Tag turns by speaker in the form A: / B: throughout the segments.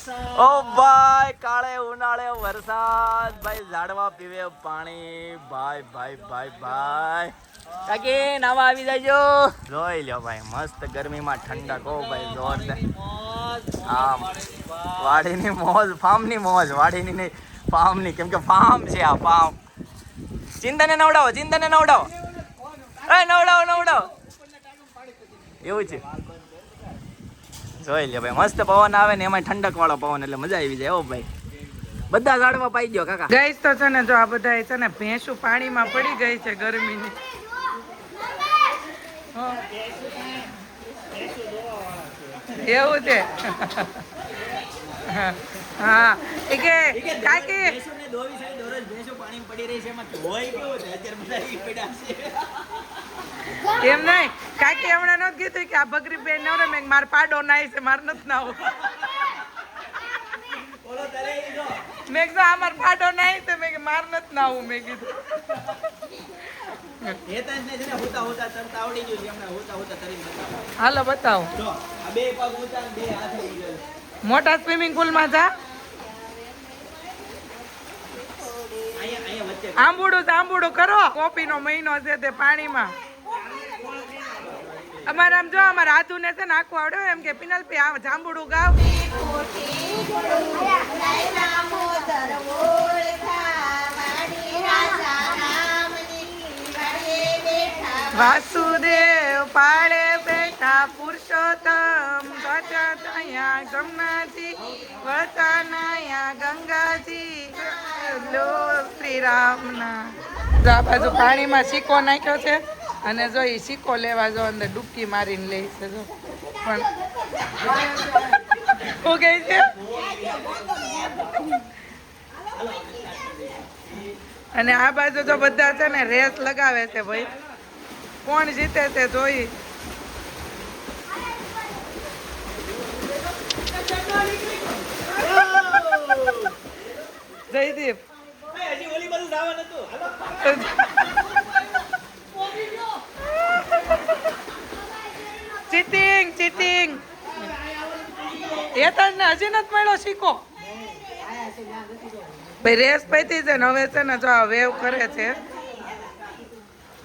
A: ઓ ભાઈ કાળે ઉનાળે વરસાદ ભાઈ ઝાડવા પીવે પાણી ભાઈ ભાઈ ભાઈ ભાઈ કાકી નાવા આવી જાયજો જોઈ લ્યો ભાઈ મસ્ત ગરમીમાં ઠંડક ઓ ભાઈ જોરદાર આમ વાડીની મોજ ફાર્મની મોજ વાડીની નહીં ફાર્મની કેમ કે ફાર્મ છે આ ફાર્મ ચિંતાને નવડાવો એ નવડાવો એવું છે જોઈ લે ભાઈ મસ્ત પવન આવે ને એમાં ઠંડક વાળો પવન એટલે મજા આવી જાય ઓ ભાઈ બધા ઝાડવા પાઈ ગયો કાકા
B: ગઈસ તો છે ને જો આ બધા છે ને ભેંસું પાણીમાં પડી ગઈ છે ગરમીની એવું છે હા એ કે કાકી એમ નહીં કાકી હમણાં નથી કીધું કે આ બકરી બેન નવરે મેં માર પાડો નાઈ છે માર નથી નાવું મેં કીધું આ માર પાડો નાઈ છે મેં માર નથી નાવું મેં કીધું હાલો બતાવો મોટા સ્વિમિંગ પુલ માં જા આંબુડું કરો કોપી નો મહિનો છે તે પાણીમાં અમારે આમ જો અમારા આધુ ને છે ને આખું આવડે એમ કે પિનલ પે જાંબુડું ગાવ વાસુદેવ પાળે બેઠા પુરુષોત્તમ અહીંયા ગંગાજી વતનાયા ગંગાજી લો શ્રી રામના આ બાજુ પાણીમાં સિક્કો નાખ્યો છે અને જો એ સિક્કો લેવા જો અંદર ડૂબકી મારીને લે છે જો પણ શું કહે છે અને આ બાજુ તો બધા છે ને રેસ લગાવે છે ભાઈ કોણ જીતે છે જોઈ જયદીપ ચીટિંગ એ તને હજી નથી મળ્યો શીખો ભાઈ રેસ પૈતી છે ને હવે છે ને જો આ વેવ કરે છે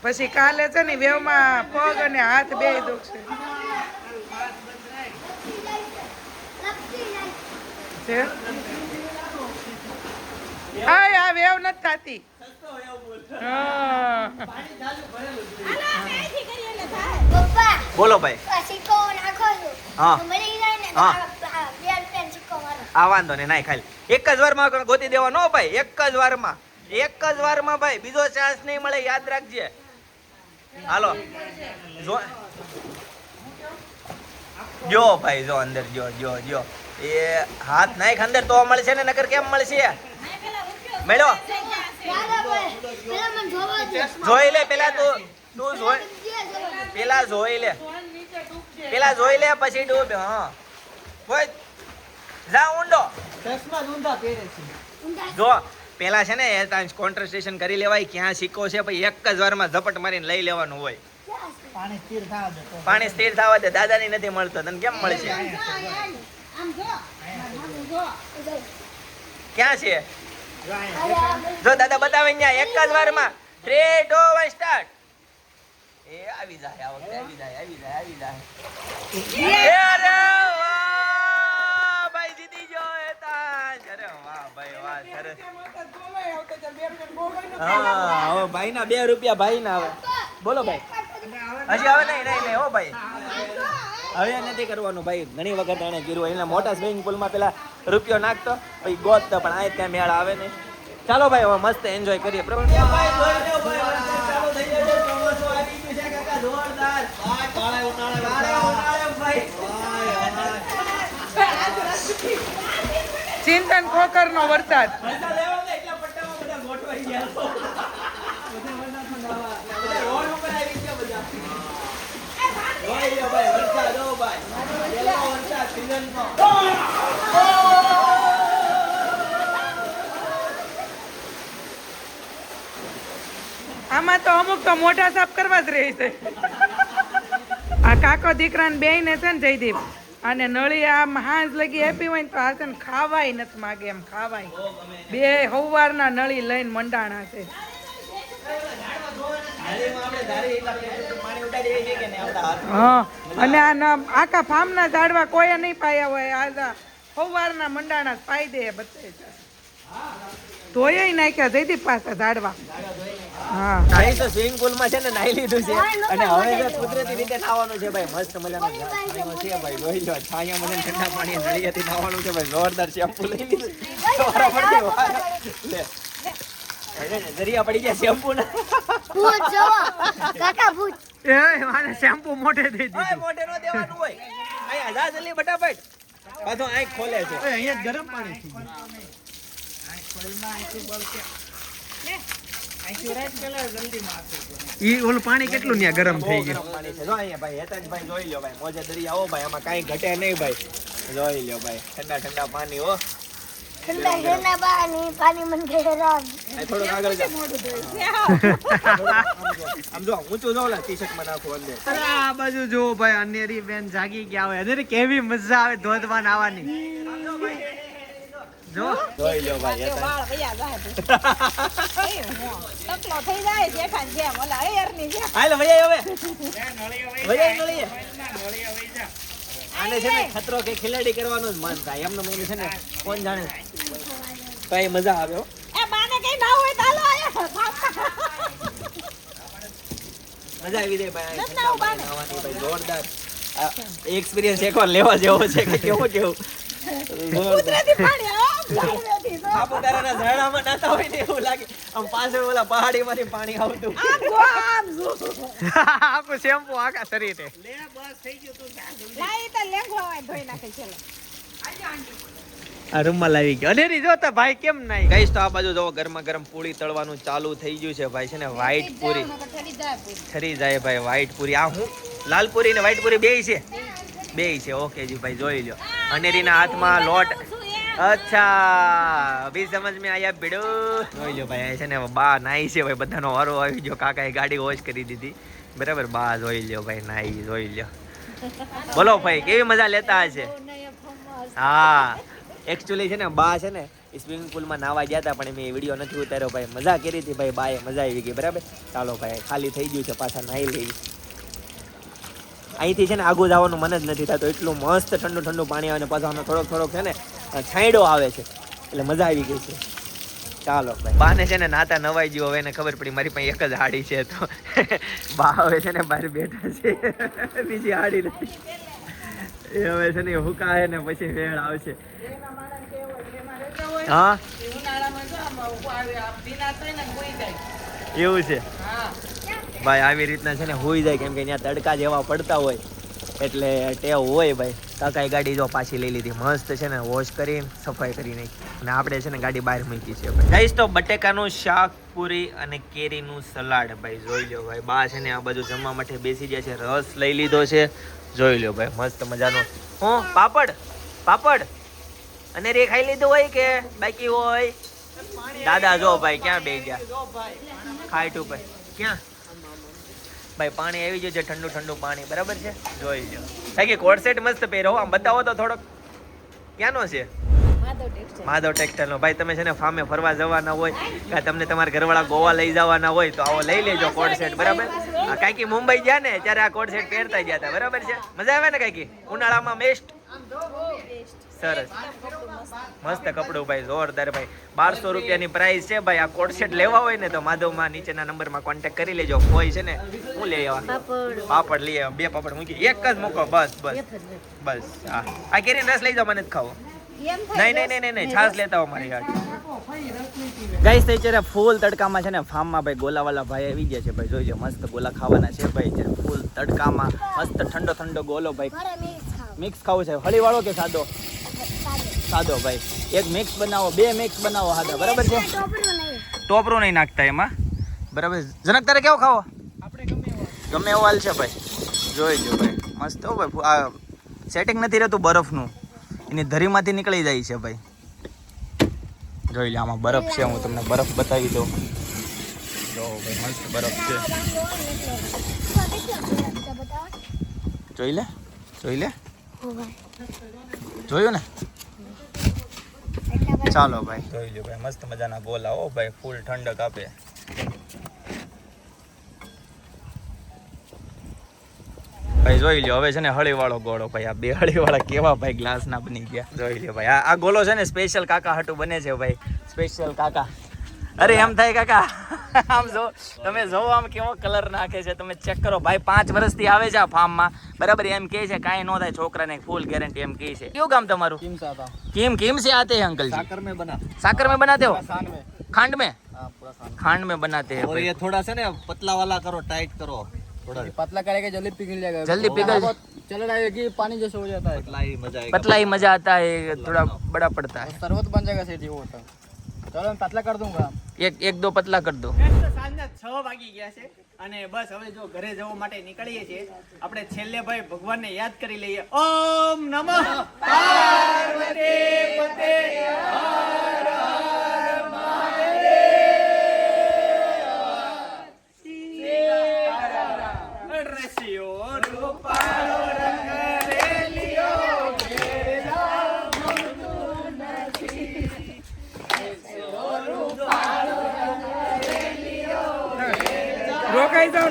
B: પછી કાલે છે ને વેવ માં પગ અને હાથ બે દુખશે આ વેવ નથી થતી
A: બોલો ભાઈ આ વાંધો ને નાય ખાલી એક જ વારમાં ગોતી દેવા નો ભાઈ એક જ વારમાં ભાઈ બીજો ચાન્સ નહીં મળે યાદ રાખજે હાલો જો ભાઈ જો અંદર જો એ હાથ નાખ અંદર તો મળશે ને નકર કેમ મળશે મેળો જોઈ લે પેલા તું જોઈ લે પછી ડૂબ હા જા ઊંડો જો પેલા છે ને કોન્ટ્રાસ્ટેશન કરી લેવાય ક્યાં સિક્કો છે પછી એક જ વારમાં ઝપટ મારીને લઈ લેવાનું હોય પાણી સ્થિર થવા દે દાદાની નથી મળતો તને કેમ મળશે ક્યાં છે જો દાદા બતાવે ત્યાં એક જ વારમાં 3 2 1 સ્ટાર્ટ એ આવી જાય આ વખતે આવી જાય અરે વાહ ભાઈ જીતી ગયો એતાજ અરે વાહ ભાઈ વાહ સરસ હા હવે ભાઈ ના 2 રૂપિયા ભાઈ ના આવે બોલો ભાઈ હજી આવે નહીં હો ભાઈ હવે નથી કરવાનું ભાઈ ઘણી વખત એને કર્યું એના મોટા સ્વિમિંગ પુલમાં પેલા રૂપિયો નાખતો પછી ગોતતો પણ આ ત્યાં મેળ આવે નહીં ચાલો ભાઈ હવે મસ્ત એન્જોય કરીએ
B: ચિંતન ખોખર નો વરસાદ આમાં તો અમુક તો મોઢા સાફ કરવા જ રહી છે આ કાકો દીકરાને બેયને છે ને જયદીપ અને નળી આમ હાંજ લગી હેપી હોય ને તો આ છે ને ખાવાય નથી માગે એમ ખાવાય. બે હવારના નળી લઈને મંડાણા છે. હા અને આ આખા ફાર્મના ઝાડવા કોઈ નહીં પાયા હોય. આ સવારના મંડાણા પાઈ દે બધે ધોઈ નાખ્યા જઈથી પાછા ઝાડવા. હા
A: તો સ્વિમિંગ પુલ માં છે ને નાઈ લીધું છે અને હવે કુદરતી રીતે નાવાનું છે ભાઈ. મસ્ત મજાનો છે ભાઈ. જોઈ લો છાયા મને ઠંડા પાણી નળિયાથી નાવાનું છે ભાઈ. જોરદાર શેમ્પુ લઈ લીધું. દરિયા પડી ગયા શેમ્પુ ના.
C: મારે શેમ્પુ મોઢે દઈ દીધું.
A: મોઢે નો દેવાનું હોય. અહીંયા જા જલ્દી ફટાફટ. પાછો આંખ ખોલે છે.
C: અહીંયા ગરમ પાણી થઈ ગયું. ઓલું પાણી કેટલું ત્યાં ગરમ થઈ ગયું.
A: પાણી છે જો અહીંયા ભાઈ. હેતનભાઈ જોઈ લો ભાઈ. મોજે દરિયા આવો ભાઈ. આમાં કાંઈ ઘટે નહીં ભાઈ. જોઈ લો ભાઈ. ઠંડા ઠંડા પાણી હો. થોડુંક આગળ જા. આમ જો ઊંચું જો લા ટી-શર્ટ માં નાખો અંદર.
C: અરે આ બાજુ જો ભાઈ અનેરી બેન જાગી ગયા હોય. અનેરી કેવી મજા આવે ધોધમાં નાવાની. જો
A: જોઈ લો ભાઈ. હેતન હાલ ભૈયા હવે ભૈયા નળીએ. આને છે ને ખતરો કે ખિલાડી કરવાનો જ મન થાય. એમનો મને છે ને કોણ જાણે કઈ મજા આવે હો. મજા આવી જાય ભાઈ. નાવાની ભાઈ જોરદાર એક્સપિરિયન્સ એકવાર લેવા જેવો છે કે કેવું કેવું. સાપુતારાના ઝરણામાં નાતા હોય ને એવું લાગે. આમ પાછળ ઓલા પહાડીમાંથી પાણી આવતું.
C: આખું શેમ્પુ આખા શરીરે. આ રૂમમાં લાવી ગયો. અનેરી જો તો ભાઈ કેમ નહીં.
A: ગાઈસ તો આ બાજુ જો ગરમા ગરમ પૂરી તળવાનું ચાલુ થઈ ગયું છે ભાઈ. છે ને વ્હાઈટ પૂરી ઠરી જાય ભાઈ. વ્હાઈટ પૂરી આ હું લાલ પૂરી ને વ્હાઈટ પૂરી બેય છે. બેય છે. ઓકે જી ભાઈ જોઈ લો. અનેરીના હાથમાં લોટ. અચ્છા અભી સમજ મેં આયા ભીડો. જોઈ લો ભાઈ. છે ને બા નાઈ છે ભાઈ. બધાનો વારો આવી ગયો. કાકાએ ગાડી વોશ કરી દીધી બરાબર. બા જોઈ લ્યો ભાઈ નાઈ. જોઈ લ્યો. બોલો ભાઈ કેવી મજા લેતા હશે. હા એકચ્યુઅલી છે ને બા છે ને સ્વિમિંગ પુલમાં નાવા ગયા હતા પણ મેં વિડીયો નથી ઉતાર્યો ભાઈ. મજા કરી હતી ભાઈ. બાએ મજા આવી ગઈ બરાબર. ચાલો ભાઈ ખાલી થઈ ગયું છે. પાછા નાઈ લઈ. અહીંથી છે ને આગું જવાનું મન જ નથી થતું. એટલું મસ્ત ઠંડુ ઠંડુ પાણી આવે ને પાછો આનો થોડોક છે ને છાંયડો આવે છે એટલે મજા આવી ગઈ છે. ચાલો ભાઈ. બાને છે ને નાતા નવાઈ ગયો. હવે એને ખબર પડી મારી પાસે એક જ હાડી છે તો બા હવે છે ને બહાર બેઠા છે. બીજી હાડી નથી. એ હવે છે ને હુકાય ને પછી વેળ આવશે. હા એવું છે ભાઈ. આવી રીતના છે ને હોઈ જાય કેમ કે ત્યાં તડકા જેવા પડતા હોય એટલે ટેવ હોય ભાઈ. કાકાએ ગાડી જો પાછી લઈ લીધી. મસ્ત છે ને વોશ કરીને સફાઈ કરી નાખી અને આપણે છે ને ગાડી બહાર મૂકી છે ભાઈ. ગાઈસ તો બટેકાનું શાક પૂરી અને કેરીનું સલાડ ભાઈ. જોઈ લો ભાઈ. બા છે ને આ બાજુ જમવા માટે બેસી ગયા છે. રસ લઈ લીધો છે. જોઈ લો ભાઈ મસ્ત મજાનો. હું પાપડ અને રે ખાઈ લીધું હોય કે બાકી હોય. દાદા જો ભાઈ ક્યાં બે ગયા. ખાઈ ટુ ભાઈ ક્યાં ભાઈ. પાણી આવી ગયું છે ઠંડુ ઠંડુ પાણી બરાબર છે. જોઈ લો બાકી કોટ સેટ મસ્ત પહેરો. આમ બતાવો તો થોડોક. ક્યાંનો છે. માધવ ટેક્સટાઇલ નો ભાઈ. તમે છે ને ફાર્મે ફરવા જવાના હોય કે તમને તમારા ઘરવાળા ગોવા લઈ જવાના હોય તો આવો લઈ લેજો કોટ સેટ બરાબર. કાંઈકી મુંબઈ ગયા ને ત્યારે આ કોટ સેટ પહેરતા ગયા હતા બરાબર છે. મજા આવે ને કાંઈકી ઉનાળામાં બેસ્ટ. સરસ મસ્ત કપડું ભાઈ. જોરદાર ભાઈ. 1200 રૂપિયાની પ્રાઇસ છે ભાઈ. આ કોટ સેટ લેવા હોય ને તો માધવમાં નીચેના નંબરમાં કોન્ટેક્ટ કરી લેજો. કોઈ છે ને હું લઈ આવવા પાપડ લઈ આવા. 2 પાપડ મૂકી એક જ મૂકો બસ. હા આ કેરીનો રસ લઈ જાઓ. મને જ ખાવો. નહીં છાસ લેતા હો મારી ગાડી. ગાઈસ તો અત્યારે ફૂલ તડકામાં છે ને ફાર્મમાં ભાઈ ગોલાવાલા ભાઈ આવી ગયા છે ભાઈ. જોઈજો મસ્ત ગોલા ખાવાના છે ભાઈ. અત્યારે ફૂલ તડકામાં મસ્ત ઠંડો ઠંડો ગોલો ભાઈ. મિક્સ ખાવું છે. હળીવાળો કે સાદો. સાદો ભાઈ. એક મિક્સ બનાવો. 2 મિક્સ બનાવો સાદા બરાબર છે. ટોપરું નહીં નાખતા એમાં બરાબર. જનક તારે કેવો ખાવો. ગમે એવો હાલ છે ભાઈ. જોઈજો ભાઈ મસ્ત હો ભાઈ. આ સેટિંગ નથી રહેતું બરફનું. એની ધરીમાંથી નીકળી જાય છે ભાઈ. જોઈ લે આમાં બરફ છે. હું તમને બરફ બતાવી દઉં. જો ભાઈ મસ્ત બરફ છે. જોઈ લે જોયું ને? ચાલો ભાઈ જોઈ લો ભાઈ, મસ્ત મજાના ગોલા હો ભાઈ, ફૂલ ઠંડક આપે. ભાઈ જોઈ લ્યો, હવે છે ને હળીવાળો ગોળો ભાઈ, આ બે હળીવાળા કેવા ભાઈ ગ્લાસ ના બની ગયા. જોઈ લ્યો ભાઈ, આ ગોલો છે ને સ્પેશિયલ કાકા હાટું બને છે ભાઈ, સ્પેશિયલ કાકા. અરે એમ થાય કાકા, આમ જો તમે જોવો આમ કેવો કલર નાખે છે, તમે ચેક કરો ભાઈ. 5 વર્ષથી આવે છે આ ફાર્મમાં, બરાબર. એમ કહે છે કાંઈ ન થાય છોકરાને, ફૂલ ગેરંટી એમ કહે છે. કયું ગામ તમારું? किम से आते हैं अंकल जी? साकर में बनाते हो? खांड में? खांड में बनाते हैं.
C: और ये थोड़ा सा ना पतला वाला करो, टाइट करो. थोड़ा
D: पतला करेगा जल्दी पिघल जाएगा,
A: जल्दी पिघल,
D: चल रहा है कि पानी जैसे हो जाता है,
C: पतला ही मजा आएगा.
A: पतला ही मजा आता है, थोड़ा बड़ा पड़ता है.
D: शरबत बन जाएगा सीधी वो होता है. चलो मैं पतला कर दूंगा.
A: एक दो पतला कर दो.
C: સાંજના 6 વાગી ગયા છે અને બસ હવે જો ઘરે જવા માટે નીકળીએ છીએ. આપણે છેલ્લે ભાઈ ભગવાનને યાદ કરી લઈએ. ઓમ નમઃ પાર્વતી પતે હર હર મહાદેવ. રસિયો રૂપાળો રંગ રેલિયો રોકાઈ જાવ,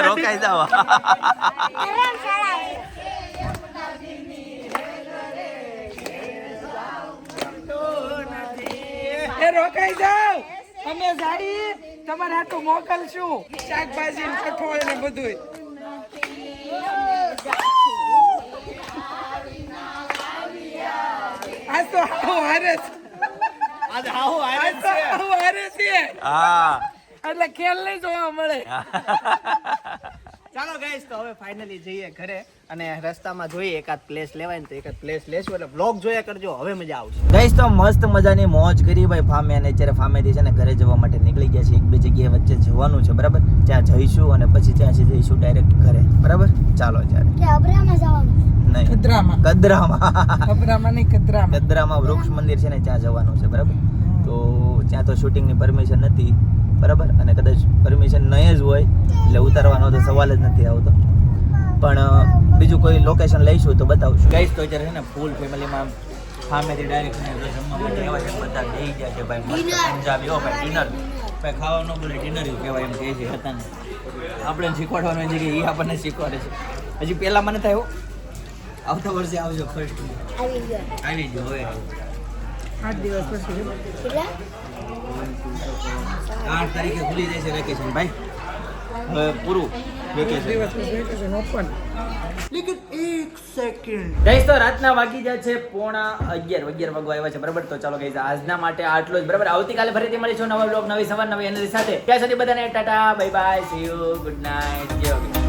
A: રોકાઈ જાઓ.
B: એ રોકાઈ જાવ, અમે જાડી તમારે હાટું મોકલશું શાકભાજી ને કઠોળ ને બધું. આજ તો હાવ હારે છે.
C: આજ હાવ
B: આજ તો હાવ હારે છે.
A: હા.
B: એટલે ખેલ નહીં જોવા મળે.
C: ચાલો ગાઈસ, તો હવે ફાઇનલી જઈએ ઘરે અને રસ્તામાં જોઈએ એકાદ પ્લેસ લેવાય ને તો એકાદ પ્લેસ લેશું. એટલે બ્લોગ જોયા કરજો, હવે મજા આવશે.
A: ગાઈસ તો મસ્ત મજાની મોજ કરી ભાઈ ફામે, અને અત્યારે ફામેથી છે ને ઘરે જવા માટે નીકળી ગયા છે. એક બે જગ્યાએ વચ્ચે જવાનું છે, બરાબર. ત્યાં જઈશું અને પછી ત્યાંથી જઈશું ડાયરેક્ટ ઘરે, બરાબર. ચાલો ત્યારે. નહીં,
B: કદરામાં.
A: કદરામાં
B: નહીં,
A: કદરામાં વૃક્ષ મંદિર છે ને ત્યાં જવાનું છે, બરાબર. તો ત્યાં તો શૂટિંગની પરમિશન નથી, બરાબર. અને કદાચ પરમિશન નહીં જ હોય એટલે ઉતારવાનો તો સવાલ જ નથી આવતો. પણ બીજું કોઈ લોકેશન લઈશું તો બતાવશું. ગાઈસ તો અત્યારે છે ને ફૂલ ફેમિલીમાં ફામેથી ડાયરેક્ટ જમવા માટે આવ્યા છે. બધા બેસી ગયા છે ભાઈ, મસ્ત પંજાબી હો ભાઈ. ડિનર ભાઈ, ખાવાનું બોલે ડિનર કહેવાય એમ કહે છે. હતા ને આપણે શીખવાડવાનું છે કે એ આપણને શીખવાડે છે. હજી પહેલાં મને થાય આવતા વર્ષે આવજો. ફર્સ્ટ આવી ગયો હવે
B: 8 દિવસ પછી
A: 8 તારીખે ખુલી જાય છે વેકેશન ભાઈ. હવે પૂરું વેકેશન
B: ઓપન.
A: લેકિન એક સેકન્ડ ગાઈસ, તો રાતના વાગી જાય છે 11:30 વાગવા આવ્યા છે, બરાબર. તો ચાલો ગાઈસ, આજના માટે આટલું જ, બરાબર. આવતીકાલે ફરીથી મળીશું નવા બ્લોગ, નવી સવાર, નવી એનર્જી સાથે. ત્યાં સુધી બધાને Tata, bye bye, C you, good night.